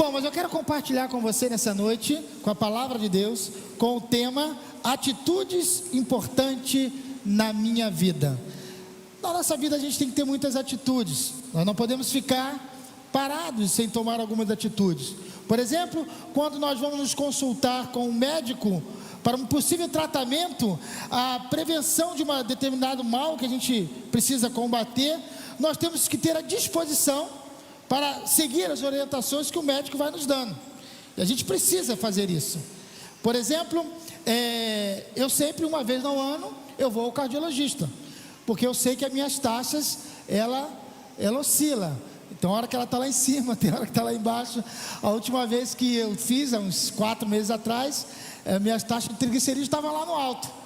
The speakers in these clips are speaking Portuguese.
Bom, mas eu quero compartilhar com você nessa noite, com a palavra de Deus, com o tema atitudes importantes na minha vida. Na nossa vida a gente tem que ter muitas atitudes. Nós não podemos ficar parados sem tomar algumas atitudes. Por exemplo, quando nós vamos nos consultar com um médico para um possível tratamento, a prevenção de um determinado mal que a gente precisa combater, nós temos que ter a disposição para seguir as orientações que o médico vai nos dando. E a gente precisa fazer isso. Por exemplo, eu sempre, uma vez no ano, eu vou ao cardiologista, porque eu sei que as minhas taxas, ela oscila. Então, a hora que ela está lá em cima, tem hora que está lá embaixo. A última vez que eu fiz, há uns 4 meses atrás, minhas taxas de triglicerídeos estavam lá no alto.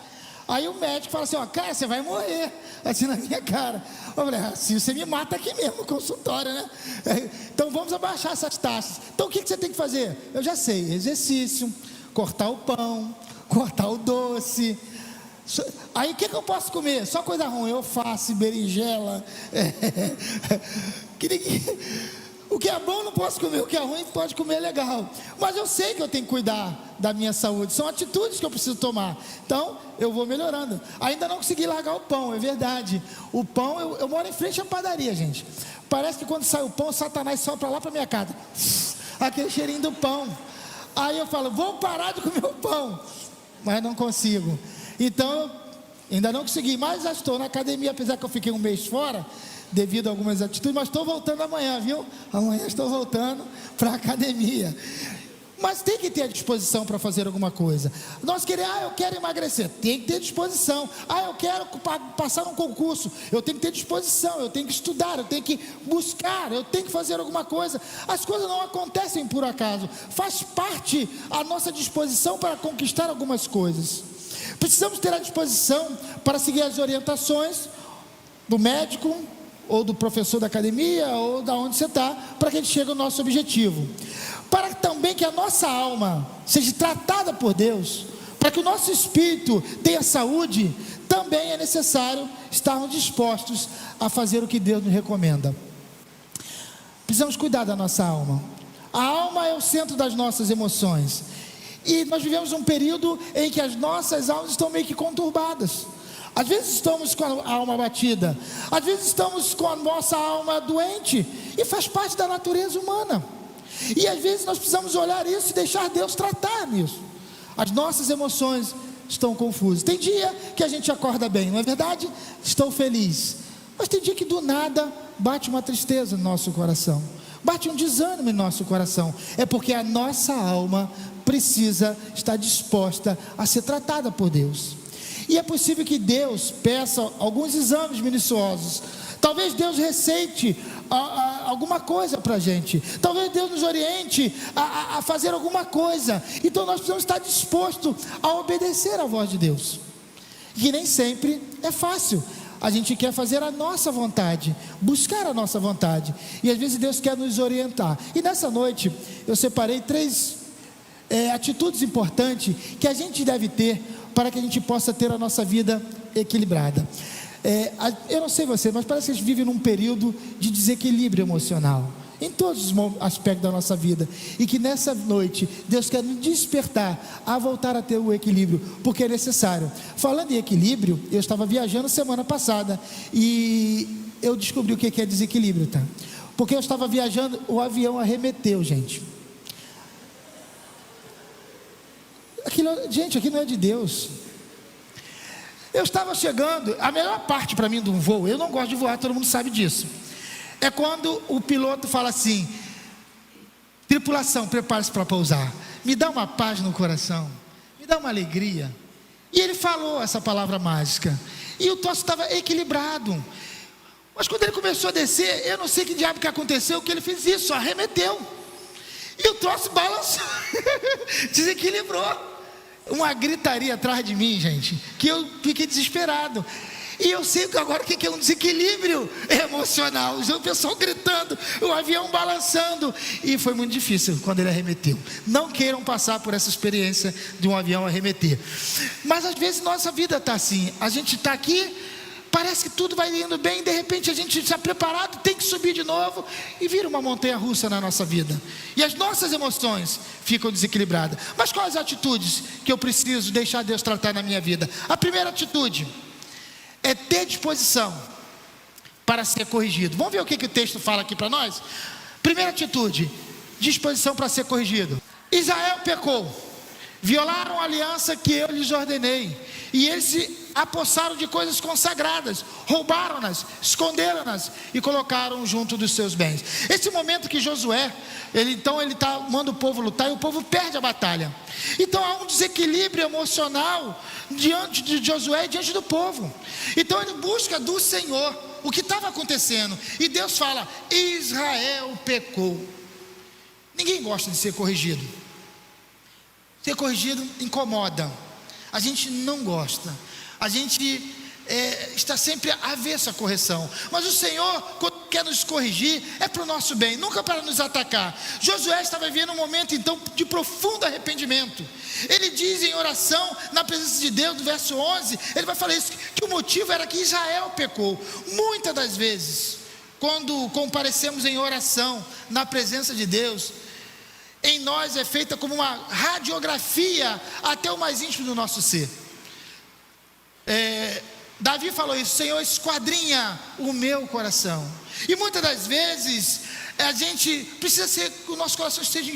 Aí o médico fala assim, cara, você vai morrer, assim na minha cara. Eu falei, assim você me mata aqui mesmo no consultório, né? Então vamos abaixar essas taxas. Então o que você tem que fazer? Eu já sei, exercício, cortar o pão, cortar o doce. Aí o que eu posso comer? Só coisa ruim, alface, berinjela. O que é bom não posso comer, o que é ruim pode comer legal. Mas eu sei que eu tenho que cuidar da minha saúde, são atitudes que eu preciso tomar. Então eu vou melhorando. Ainda não consegui largar o pão, é verdade. O pão, eu moro em frente à padaria, gente. Parece que quando sai o pão, Satanás sopra lá para minha casa, aquele cheirinho do pão. Aí eu falo, vou parar de comer o pão, mas não consigo. Então ainda não consegui, mas já estou na academia, apesar que eu fiquei um mês fora devido a algumas atitudes, mas estou voltando amanhã, viu? Amanhã estou voltando para a academia. Mas tem que ter a disposição para fazer alguma coisa. Nós queremos, eu quero emagrecer, tem que ter disposição. Eu quero passar num concurso, eu tenho que ter disposição, eu tenho que estudar, eu tenho que buscar, eu tenho que fazer alguma coisa. As coisas não acontecem por acaso, faz parte a nossa disposição para conquistar algumas coisas. Precisamos ter a disposição para seguir as orientações do médico, ou do professor da academia, ou da onde você está, para que a gente chegue ao nosso objetivo. Para também que a nossa alma seja tratada por Deus, para que o nosso espírito tenha saúde, também é necessário estarmos dispostos a fazer o que Deus nos recomenda. Precisamos cuidar da nossa alma. A alma é o centro das nossas emoções, e nós vivemos um período em que as nossas almas estão meio que conturbadas. Às vezes estamos com a alma abatida, às vezes estamos com a nossa alma doente, e faz parte da natureza humana. E às vezes nós precisamos olhar isso e deixar Deus tratar nisso. As nossas emoções estão confusas. Tem dia que a gente acorda bem, não é verdade? Estou feliz. Mas tem dia que do nada bate uma tristeza no nosso coração, bate um desânimo em nosso coração. É porque a nossa alma precisa estar disposta a ser tratada por Deus. E é possível que Deus peça alguns exames minuciosos. Talvez Deus receite alguma coisa para a gente. Talvez Deus nos oriente a fazer alguma coisa. Então nós precisamos estar dispostos a obedecer à voz de Deus. E nem sempre é fácil. A gente quer fazer a nossa vontade, buscar a nossa vontade. E às vezes Deus quer nos orientar. E nessa noite eu separei 3 atitudes importantes que a gente deve ter para que a gente possa ter a nossa vida equilibrada. Eu não sei você, mas parece que a gente vive num período de desequilíbrio emocional, em todos os aspectos da nossa vida, e que nessa noite, Deus quer nos despertar a voltar a ter o equilíbrio, porque é necessário. Falando em equilíbrio, eu estava viajando semana passada, e eu descobri o que é desequilíbrio, tá? Porque eu estava viajando, o avião arremeteu, gente. Gente, aqui não é de Deus. Eu estava chegando, a melhor parte para mim de um voo, eu não gosto de voar, todo mundo sabe disso, é quando o piloto fala assim: tripulação, prepare-se para pousar. Me dá uma paz no coração, me dá uma alegria. E ele falou essa palavra mágica, e o troço estava equilibrado. Mas quando ele começou a descer, eu não sei que diabo que aconteceu, que ele fez isso, arremeteu, e o troço balançou, desequilibrou. Uma gritaria atrás de mim, gente, que eu fiquei desesperado. E eu sei agora o que é um desequilíbrio emocional. O pessoal gritando, o avião balançando. E foi muito difícil quando ele arremeteu. Não queiram passar por essa experiência de um avião arremeter. Mas às vezes nossa vida está assim. A gente está aqui parece que tudo vai indo bem, de repente a gente está preparado, tem que subir de novo, e vira uma montanha russa na nossa vida, e as nossas emoções ficam desequilibradas. Mas quais as atitudes que eu preciso deixar Deus tratar na minha vida? A primeira atitude é ter disposição para ser corrigido. Vamos ver o que o texto fala aqui para nós? Primeira atitude, disposição para ser corrigido. Israel pecou, violaram a aliança que eu lhes ordenei, e eles se apossaram de coisas consagradas, roubaram-nas, esconderam-nas e colocaram junto dos seus bens. Esse momento que Josué, ele manda o povo lutar, e o povo perde a batalha. Então há um desequilíbrio emocional diante de Josué e diante do povo. Então ele busca do Senhor o que estava acontecendo, e Deus fala: Israel pecou. Ninguém gosta de ser corrigido. Ser corrigido incomoda. A gente não gosta. A gente está sempre avesso à correção. Mas o Senhor, quando quer nos corrigir, é para o nosso bem, nunca para nos atacar. Josué estava vivendo um momento então de profundo arrependimento. Ele diz em oração, na presença de Deus, no verso 11, ele vai falar isso, que o motivo era que Israel pecou. Muitas das vezes, quando comparecemos em oração, na presença de Deus, em nós é feita como uma radiografia até o mais íntimo do nosso ser. Davi falou isso: Senhor, esquadrinha o meu coração. E muitas das vezes a gente precisa que o nosso coração esteja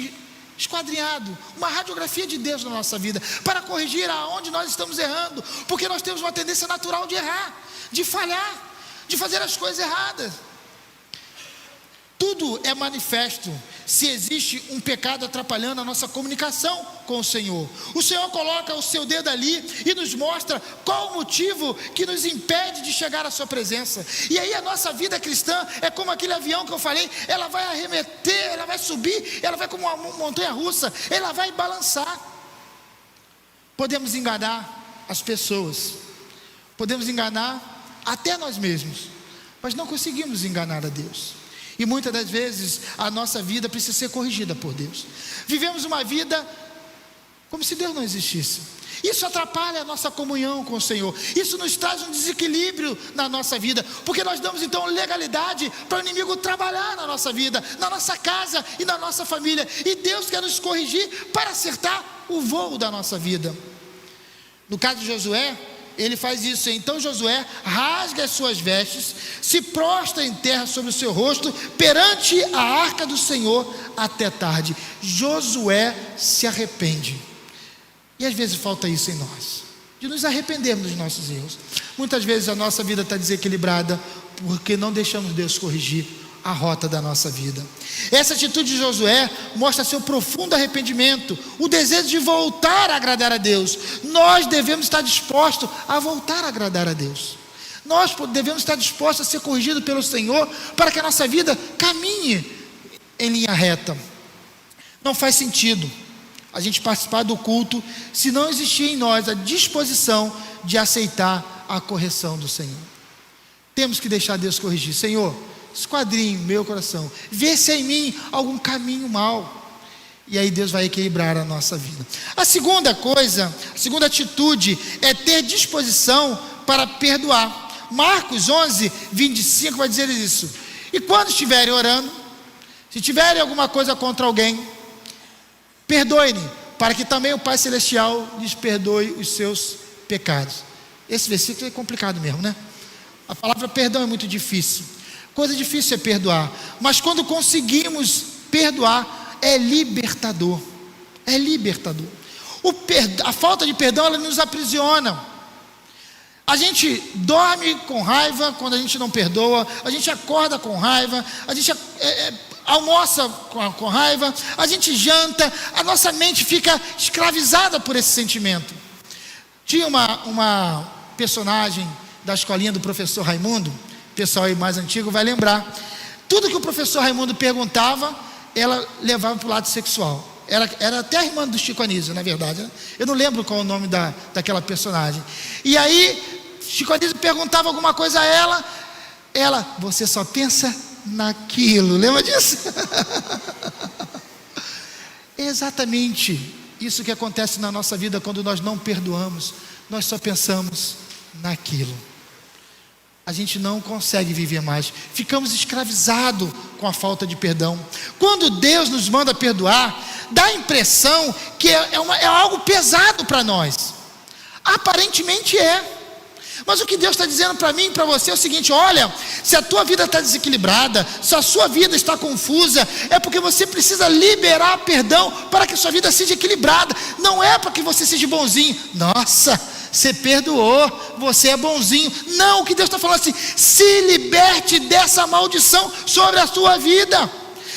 esquadrinhado, uma radiografia de Deus na nossa vida, para corrigir aonde nós estamos errando, porque nós temos uma tendência natural de errar, de falhar, de fazer as coisas erradas. Tudo é manifesto se existe um pecado atrapalhando a nossa comunicação com o Senhor. O Senhor coloca o seu dedo ali e nos mostra qual o motivo que nos impede de chegar à sua presença. E aí a nossa vida cristã é como aquele avião que eu falei, ela vai arremeter, ela vai subir, ela vai como uma montanha russa, ela vai balançar. Podemos enganar as pessoas, podemos enganar até nós mesmos, mas não conseguimos enganar a Deus. E muitas das vezes a nossa vida precisa ser corrigida por Deus. Vivemos uma vida como se Deus não existisse. Isso atrapalha a nossa comunhão com o Senhor. Isso nos traz um desequilíbrio na nossa vida, porque nós damos então legalidade para o inimigo trabalhar na nossa vida, na nossa casa e na nossa família. E Deus quer nos corrigir para acertar o voo da nossa vida. No caso de Josué, ele faz isso. Então Josué rasga as suas vestes, se prostra em terra sobre o seu rosto, perante a arca do Senhor até tarde. Josué se arrepende. E às vezes falta isso em nós, de nos arrependermos dos nossos erros. Muitas vezes a nossa vida está desequilibrada, porque não deixamos Deus corrigir a rota da nossa vida. Essa atitude de Josué mostra seu profundo arrependimento, o desejo de voltar a agradar a Deus. Nós devemos estar dispostos a voltar a agradar a Deus. Nós devemos estar dispostos a ser corrigidos pelo Senhor, para que a nossa vida caminhe em linha reta. Não faz sentido a gente participar do culto se não existir em nós a disposição de aceitar a correção do Senhor. Temos que deixar Deus corrigir. Senhor, esquadrinhe o meu coração, vê se há em mim algum caminho mau, e aí Deus vai equilibrar a nossa vida. A segunda coisa, a segunda atitude é ter disposição para perdoar. Marcos 11, 25 vai dizer isso: e quando estiverem orando, se tiverem alguma coisa contra alguém, perdoe-lhe, para que também o Pai Celestial lhes perdoe os seus pecados. Esse versículo é complicado mesmo, né? A palavra perdão é muito difícil. Coisa difícil é perdoar, mas quando conseguimos perdoar, é libertador. É libertador. A falta de perdão, ela nos aprisiona. A gente dorme com raiva quando a gente não perdoa, a gente acorda com raiva, a gente almoça com raiva, a gente janta, a nossa mente fica escravizada por esse sentimento. Tinha uma personagem da escolinha do professor Raimundo, o pessoal aí mais antigo vai lembrar. Tudo que o professor Raimundo perguntava, ela levava para o lado sexual. Era até a irmã do Chico Anísio, na verdade, né? Eu não lembro qual é o nome daquela personagem. E aí Chico Anísio perguntava alguma coisa a ela, você só pensa naquilo. Lembra disso? É exatamente isso que acontece na nossa vida quando nós não perdoamos. Nós só pensamos naquilo. a gente não consegue viver mais. Ficamos escravizados com a falta de perdão. Quando Deus nos manda perdoar, dá a impressão que é algo pesado para nós. Aparentemente é. Mas o que Deus está dizendo para mim e para você é o seguinte: olha, se a tua vida está desequilibrada, se a sua vida está confusa, é porque você precisa liberar perdão para que a sua vida seja equilibrada. Não é para que você seja bonzinho. Nossa, você perdoou, você é bonzinho. Não, o que Deus está falando assim: se liberte dessa maldição sobre a sua vida.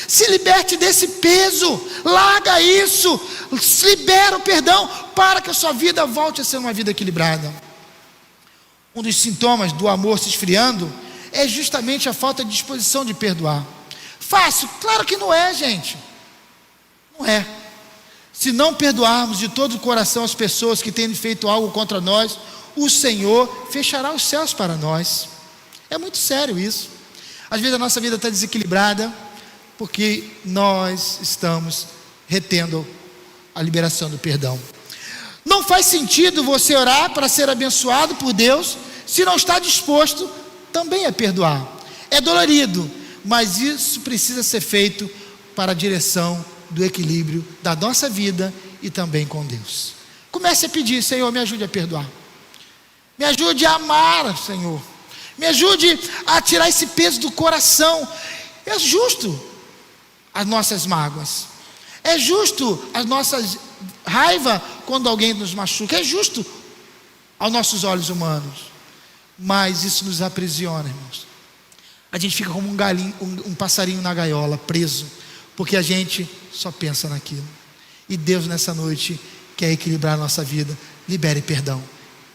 Se liberte desse peso, larga isso, libera o perdão para que a sua vida volte a ser uma vida equilibrada. Um dos sintomas do amor se esfriando é justamente a falta de disposição de perdoar. Fácil? Claro que não é, gente. Não é. Se não perdoarmos de todo o coração as pessoas que têm feito algo contra nós, o Senhor fechará os céus para nós. É muito sério isso. Às vezes a nossa vida está desequilibrada porque nós estamos retendo a liberação do perdão. Não faz sentido você orar para ser abençoado por Deus se não está disposto também a perdoar. É dolorido, mas isso precisa ser feito para a direção do equilíbrio da nossa vida e também com Deus. Comece a pedir: Senhor, me ajude a perdoar, me ajude a amar, Senhor, me ajude a tirar esse peso do coração. É justo as nossas mágoas, é justo as nossas raiva quando alguém nos machuca, é justo aos nossos olhos humanos, mas isso nos aprisiona, irmãos. A gente fica como um passarinho na gaiola, preso, porque a gente só pensa naquilo. E Deus nessa noite quer equilibrar a nossa vida. Libere perdão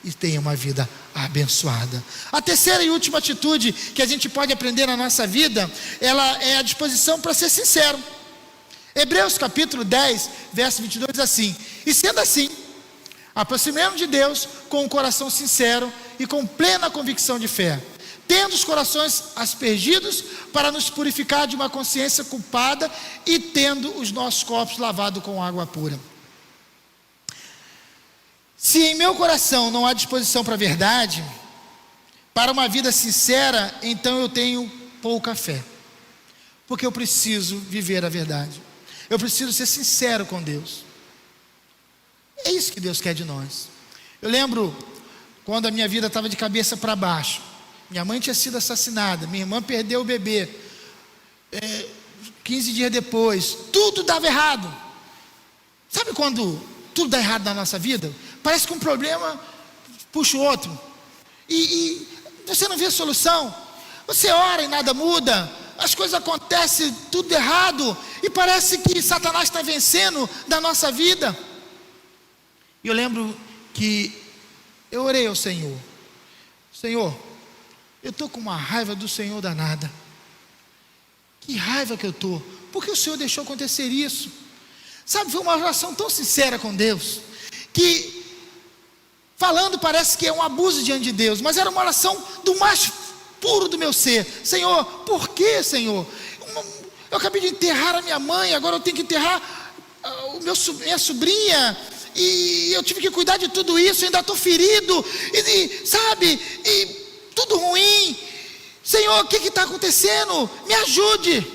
e tenha uma vida abençoada. A terceira e última atitude que a gente pode aprender na nossa vida, ela é a disposição para ser sincero. Hebreus capítulo 10, verso 22 diz assim: e sendo assim, aproximemos de Deus com um coração sincero e com plena convicção de fé, tendo os corações aspergidos para nos purificar de uma consciência culpada e tendo os nossos corpos lavados com água pura. Se em meu coração não há disposição para a verdade, para uma vida sincera, então eu tenho pouca fé, porque eu preciso viver a verdade. Eu preciso ser sincero com Deus. É isso que Deus quer de nós. Eu lembro quando a minha vida estava de cabeça para baixo. Minha mãe tinha sido assassinada, minha irmã perdeu o bebê. 15 dias depois, tudo dava errado. Sabe quando tudo dá errado na nossa vida? Parece que um problema puxa o outro. E você não vê solução. Você ora e nada muda. As coisas acontecem tudo errado e parece que Satanás está vencendo da nossa vida. E eu lembro que eu orei ao Senhor: Senhor, eu estou com uma raiva do Senhor danada. Que raiva que eu estou, porque o Senhor deixou acontecer isso. Sabe, foi uma oração tão sincera com Deus, que falando parece que é um abuso diante de Deus, mas era uma oração do mais puro do meu ser. Senhor, por que, Senhor? Eu acabei de enterrar a minha mãe, agora eu tenho que enterrar minha sobrinha, e eu tive que cuidar de tudo isso, ainda estou ferido, e tudo ruim. Senhor, o que está acontecendo? Me ajude.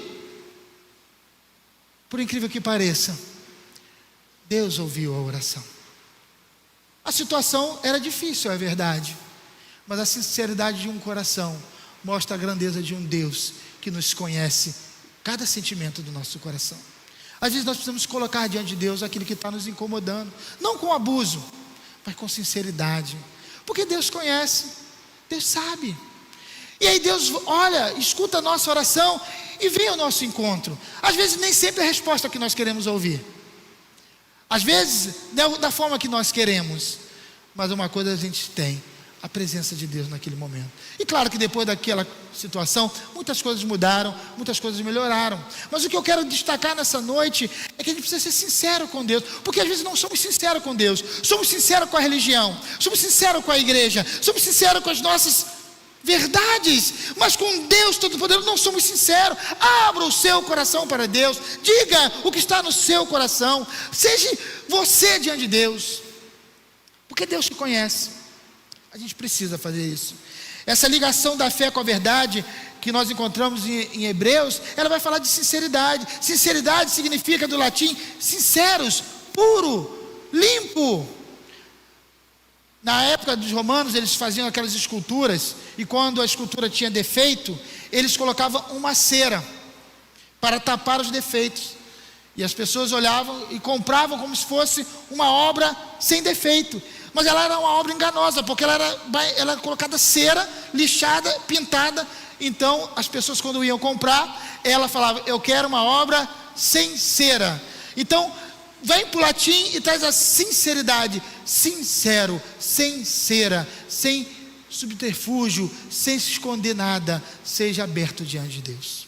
Por incrível que pareça, Deus ouviu a oração. A situação era difícil, é verdade, mas a sinceridade de um coração mostra a grandeza de um Deus que nos conhece cada sentimento do nosso coração. Às vezes nós precisamos colocar diante de Deus aquilo que está nos incomodando, não com abuso, mas com sinceridade, porque Deus conhece, Deus sabe. E aí Deus olha, escuta a nossa oração e vem ao nosso encontro. Às vezes nem sempre é a resposta que nós queremos ouvir, às vezes não da forma que nós queremos, mas uma coisa a gente tem: a presença de Deus naquele momento. E claro que depois daquela situação, muitas coisas mudaram, muitas coisas melhoraram. Mas o que eu quero destacar nessa noite é que a gente precisa ser sincero com Deus, porque às vezes não somos sinceros com Deus, somos sinceros com a religião, somos sinceros com a igreja, somos sinceros com as nossas verdades, mas com Deus Todo-Poderoso não somos sinceros. Abra o seu coração para Deus, diga o que está no seu coração, seja você diante de Deus, porque Deus te conhece. A gente precisa fazer isso. Essa ligação da fé com a verdade que nós encontramos em Hebreus, ela vai falar de sinceridade. Sinceridade significa do latim sinceros, puro, limpo. Na época dos romanos, eles faziam aquelas esculturas, e quando a escultura tinha defeito, eles colocavam uma cera para tapar os defeitos. E as pessoas olhavam e compravam como se fosse uma obra sem defeito. Mas ela era uma obra enganosa, porque ela era colocada cera, lixada, pintada. Então as pessoas, quando iam comprar, ela falava: eu quero uma obra sem cera. Então vem para o latim e traz a sinceridade. Sincero, sem cera, sem subterfúgio, sem se esconder nada. Seja aberto diante de Deus.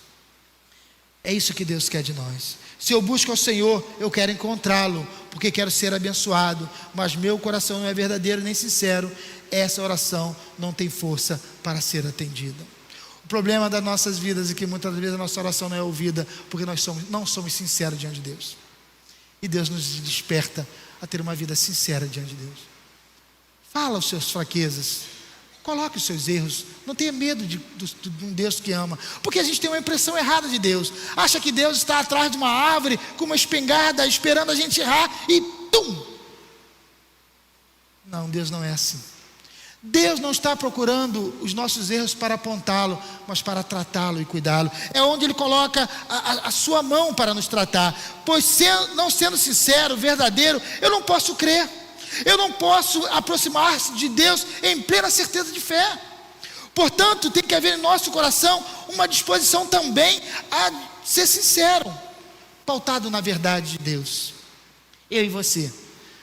É isso que Deus quer de nós. Se eu busco ao Senhor, eu quero encontrá-lo, porque quero ser abençoado, mas meu coração não é verdadeiro nem sincero. Essa oração não tem força para ser atendida. O problema das nossas vidas é que muitas vezes a nossa oração não é ouvida, porque nós não somos sinceros diante de Deus. E Deus nos desperta a ter uma vida sincera diante de Deus. Fala as suas fraquezas, coloque os seus erros. Não tenha medo de um Deus que ama, porque a gente tem uma impressão errada de Deus. Acha que Deus está atrás de uma árvore com uma espingarda esperando a gente errar e tum! Não, Deus não é assim. Deus não está procurando os nossos erros para apontá-lo, mas para tratá-lo e cuidá-lo. É onde Ele coloca a sua mão para nos tratar. Pois não sendo sincero, verdadeiro, eu não posso crer. Eu não posso aproximar-se de Deus em plena certeza de fé. Portanto, tem que haver em nosso coração uma disposição também a ser sincero, pautado na verdade de Deus. Eu e você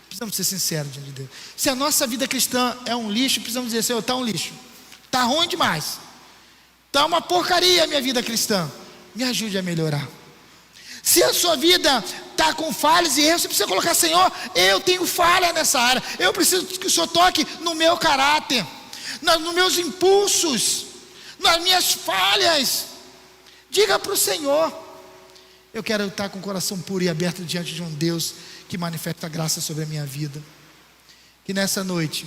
precisamos ser sinceros diante de Deus. Se a nossa vida cristã é um lixo, precisamos dizer: Senhor, está um lixo, está ruim demais, está uma porcaria a minha vida cristã, me ajude a melhorar. Se a sua vida está com falhas e erros, você precisa colocar: Senhor, eu tenho falha nessa área, eu preciso que o Senhor toque no meu caráter, nos meus impulsos, nas minhas falhas. Diga para o Senhor: eu quero estar com o coração puro e aberto diante de um Deus que manifesta graça sobre a minha vida. Que nessa noite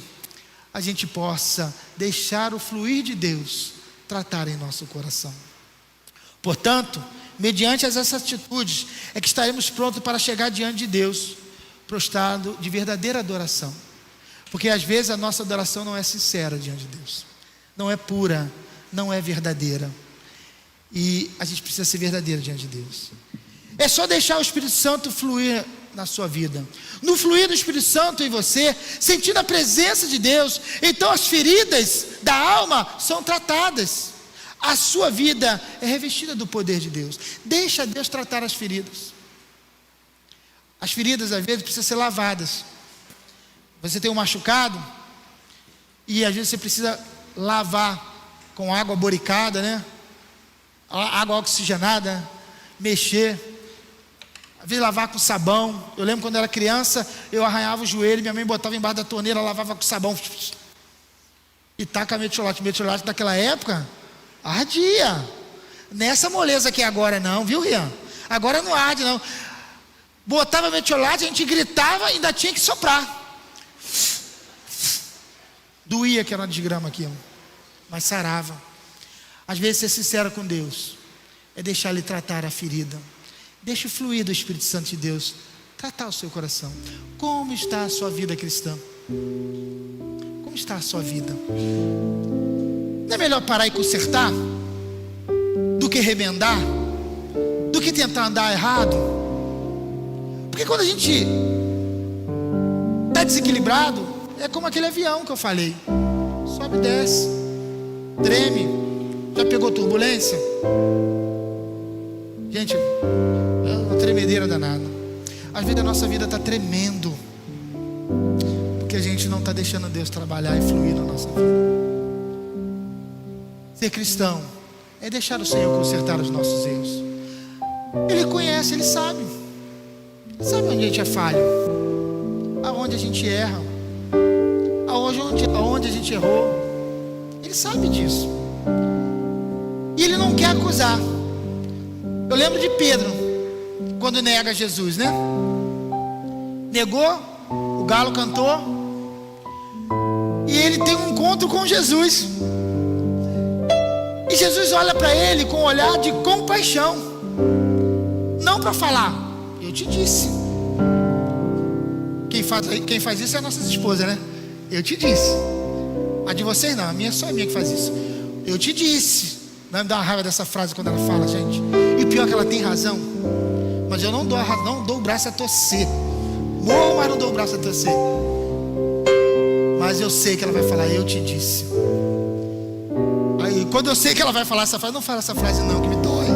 a gente possa deixar o fluir de Deus tratar em nosso coração. Portanto, mediante essas atitudes, é que estaremos prontos para chegar diante de Deus, prostrado de verdadeira adoração. Porque às vezes a nossa adoração não é sincera diante de Deus, não é pura, não é verdadeira. E a gente precisa ser verdadeiro diante de Deus. É só deixar o Espírito Santo fluir na sua vida. No fluir do Espírito Santo em você, sentindo a presença de Deus, então as feridas da alma são tratadas. A sua vida é revestida do poder de Deus. Deixa Deus tratar as feridas. As feridas às vezes precisam ser lavadas. Você tem um machucado e às vezes você precisa lavar com água boricada, né? Água oxigenada, mexer. Às vezes lavar com sabão. Eu lembro quando eu era criança, eu arranhava o joelho, minha mãe botava embaixo da torneira, lavava com sabão e taca metiolate. Metiolate daquela época ardia. Nessa moleza aqui agora não, viu, Rian? Agora não arde não. Botava metiolate, a gente gritava e ainda tinha que soprar. Doía aquela desgrama aqui, mas sarava. Às vezes ser sincero com Deus é deixar Ele tratar a ferida. Deixa o fluir do Espírito Santo de Deus tratar o seu coração. Como está a sua vida cristã? Como está a sua vida? Não é melhor parar e consertar do que remendar, do que tentar andar errado? Porque quando a gente está desequilibrado, é como aquele avião que eu falei: sobe e desce, treme. Já pegou turbulência? Gente, é uma tremedeira danada. Às vezes a nossa vida está tremendo porque a gente não está deixando Deus trabalhar e fluir na nossa vida. Ser cristão é deixar o Senhor consertar os nossos erros. Ele conhece, Ele sabe onde a gente é falho, aonde a gente erra, aonde a gente errou. Ele sabe disso e Ele não quer acusar. Eu lembro de Pedro, quando nega Jesus, né? Negou, o galo cantou, e ele tem um encontro com Jesus. E Jesus olha para ele com um olhar de compaixão, não para falar, eu te disse. Quem faz isso é as nossas esposas, né? Eu te disse. A de vocês não, a minha só é minha que faz isso. Eu te disse. Não me dá uma raiva dessa frase quando ela fala, gente. E o pior é que ela tem razão. Mas eu não dou o braço a torcer. Morro, mas não dou o braço a torcer. Mas eu sei que ela vai falar, eu te disse. Aí quando eu sei que ela vai falar essa frase, não fala essa frase não, que me dói.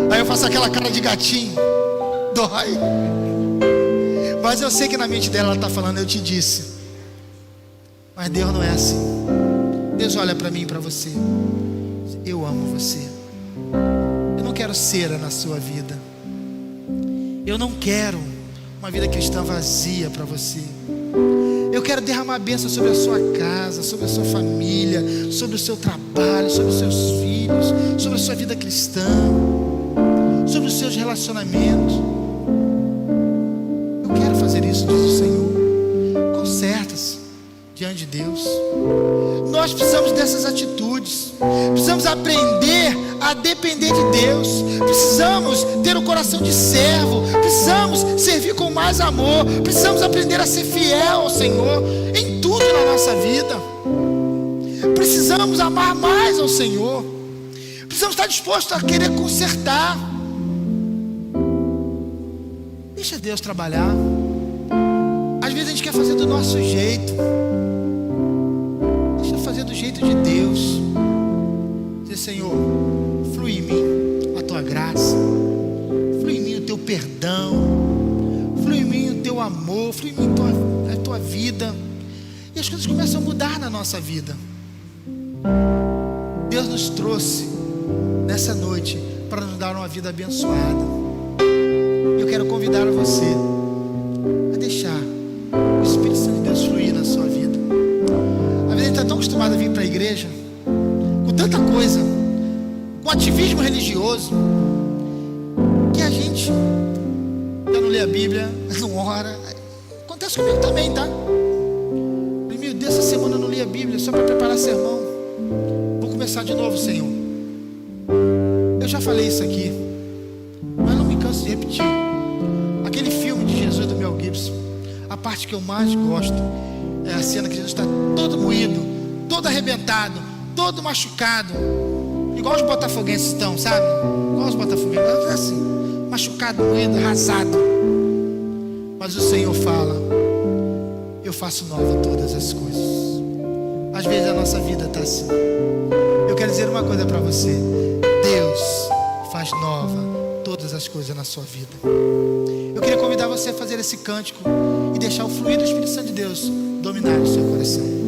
Aí eu faço aquela cara de gatinho. Dói. Mas eu sei que na mente dela ela está falando, eu te disse. Mas Deus não é assim. Deus olha para mim e para você. Eu amo você. Eu não quero cera na sua vida. Eu não quero uma vida cristã vazia para você. Eu quero derramar bênção sobre a sua casa, sobre a sua família, sobre o seu trabalho, sobre os seus filhos, sobre a sua vida cristã, sobre os seus relacionamentos. Eu quero fazer isso, diz o Senhor. Conserta-se diante de Deus. Nós precisamos dessas atitudes. Precisamos aprender a depender de Deus. Precisamos ter o coração de servo. Precisamos servir com mais amor. Precisamos aprender a ser fiel ao Senhor em tudo na nossa vida. Precisamos amar mais ao Senhor. Precisamos estar dispostos a querer consertar. Deixa Deus trabalhar. Às vezes a gente quer fazer do nosso jeito. Deixa eu fazer do jeito de Deus. Dizer, Senhor, flui em mim a tua graça, flui em mim o teu perdão, flui em mim o teu amor, flui em mim a tua vida. E as coisas começam a mudar na nossa vida. Deus nos trouxe nessa noite para nos dar uma vida abençoada. Eu quero convidar você a deixar o Espírito Santo de Deus fluir na sua vida. Às vezes a gente está tão acostumado a vir para a igreja com tanta coisa, com ativismo religioso, que a gente já não lê a Bíblia, não ora. Acontece comigo também, tá? Meu Deus, essa semana eu não li a Bíblia só para preparar sermão. Vou começar de novo, Senhor. Eu já falei isso aqui, mas não me canso de repetir. Aquele filme de Jesus do Mel Gibson, a parte que eu mais gosto é a cena que Jesus está todo moído, todo arrebentado, todo machucado, igual os botafoguenses estão, sabe? Igual os botafoguenses, é assim, machucado, moído, arrasado. Mas o Senhor fala, eu faço nova todas as coisas. Às vezes a nossa vida está assim. Eu quero dizer uma coisa para você: Deus faz nova todas as coisas na sua vida. Eu queria convidar você a fazer esse cântico e deixar o fluir do Espírito Santo de Deus dominar o seu coração.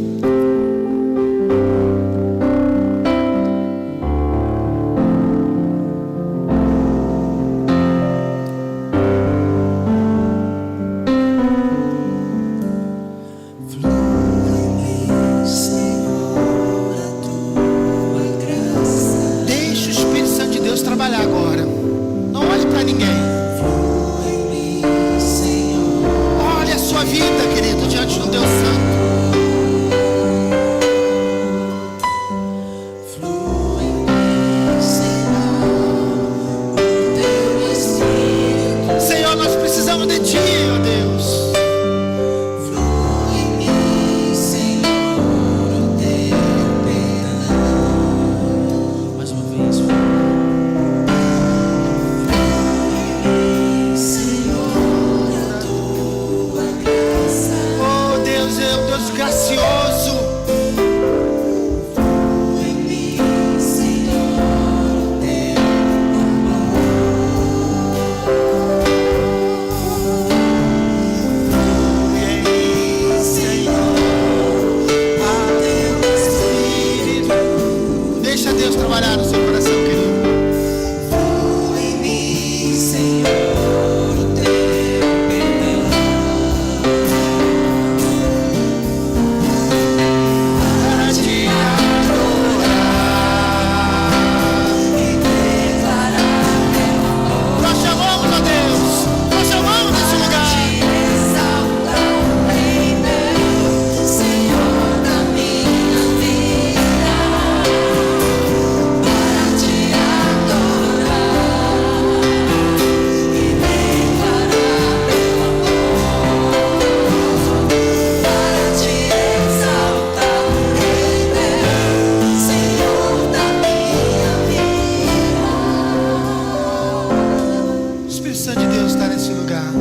está nesse lugar,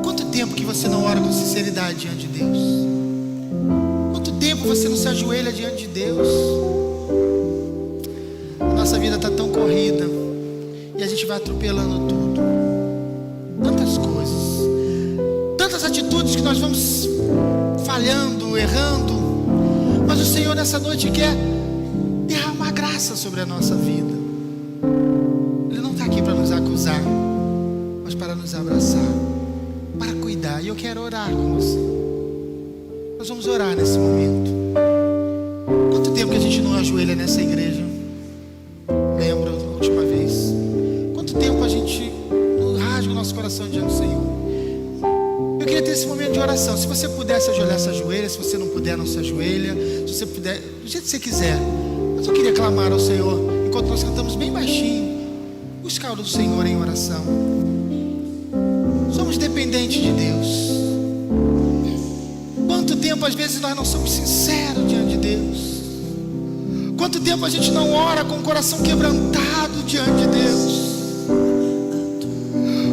quanto tempo que você não ora com sinceridade diante de Deus? Quanto tempo você não se ajoelha diante de Deus? A nossa vida está tão corrida e a gente vai atropelando tudo. Tantas coisas, tantas atitudes que nós vamos falhando, errando. Mas o Senhor nessa noite quer derramar graça sobre a nossa vida. Ele não está aqui para nos acusar, mas para nos abraçar, para cuidar. E eu quero orar com você. Nós vamos orar nesse momento. Quanto tempo que a gente não ajoelha nessa igreja? Lembro da última vez. Quanto tempo a gente não rasga o nosso coração diante do Senhor? Eu queria ter esse momento de oração. Se você puder se ajoelhar, se ajoelha. Se você não puder, não se ajoelha. Se você puder, do jeito que você quiser. Mas eu queria clamar ao Senhor, enquanto nós cantamos bem baixinho, buscar o Senhor em oração. Somos dependentes de Deus. Quanto tempo às vezes nós não somos sinceros diante de Deus? Quanto tempo a gente não ora com o coração quebrantado diante de Deus?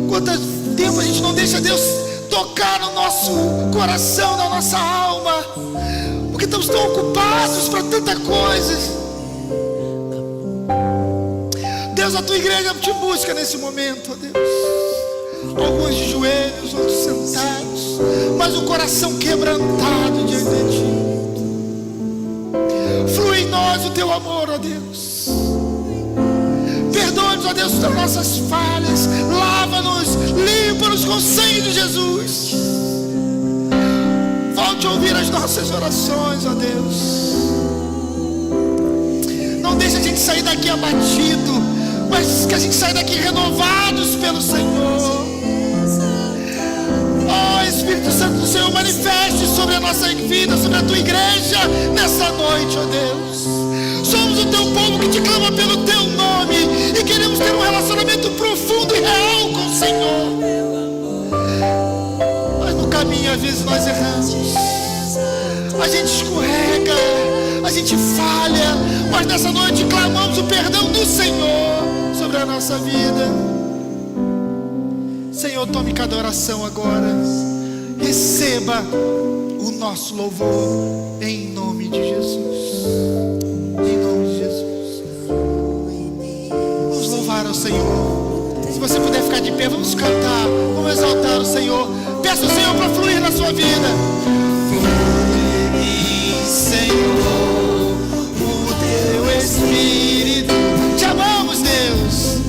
Quanto tempo a gente não deixa Deus tocar no nosso coração, na nossa alma, porque estamos tão ocupados para tanta coisa. Deus, a tua igreja te busca nesse momento, ó Deus. Alguns de joelhos, outros sentados, mas o coração quebrantado diante de ti. Flui em nós o teu amor, ó Deus. Perdoa-nos, ó Deus, das nossas falhas. Lava-nos, limpa-nos com o sangue de Jesus. Volte a ouvir as nossas orações, ó Deus. Não deixe a gente sair daqui abatido, mas que a gente saia daqui renovados pelo Senhor. Oh, Espírito Santo do Senhor, manifeste sobre a nossa vida, sobre a tua igreja nessa noite, ó Deus. Somos o teu povo que te clama pelo teu nome e queremos ter um relacionamento profundo e real com o Senhor. Mas no caminho às vezes nós erramos, a gente escorrega, a gente falha, mas nessa noite clamamos o perdão do Senhor sobre a nossa vida. Senhor, tome cada oração agora. Receba o nosso louvor em nome de Jesus. Em nome de Jesus. Vamos louvar ao Senhor. Se você puder ficar de pé, vamos cantar, vamos exaltar o Senhor. Peça ao Senhor para fluir na sua vida. Flui, Senhor, o teu Espírito. Te amamos, Deus.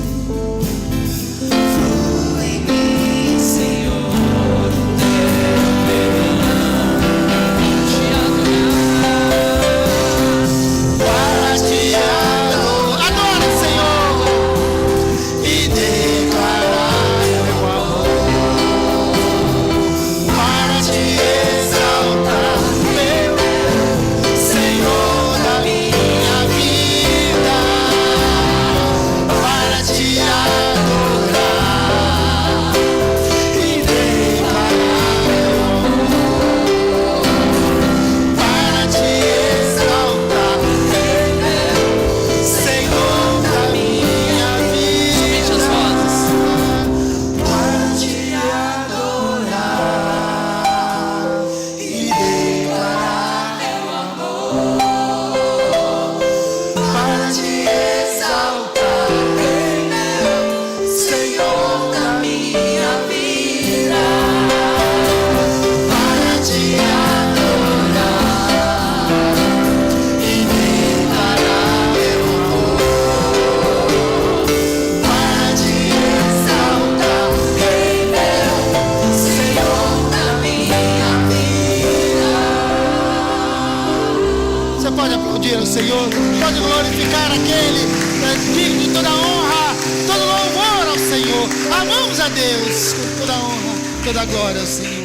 Senhor, pode glorificar aquele digno de toda honra, todo louvor ao Senhor. Amamos a Deus com toda honra, toda glória ao Senhor.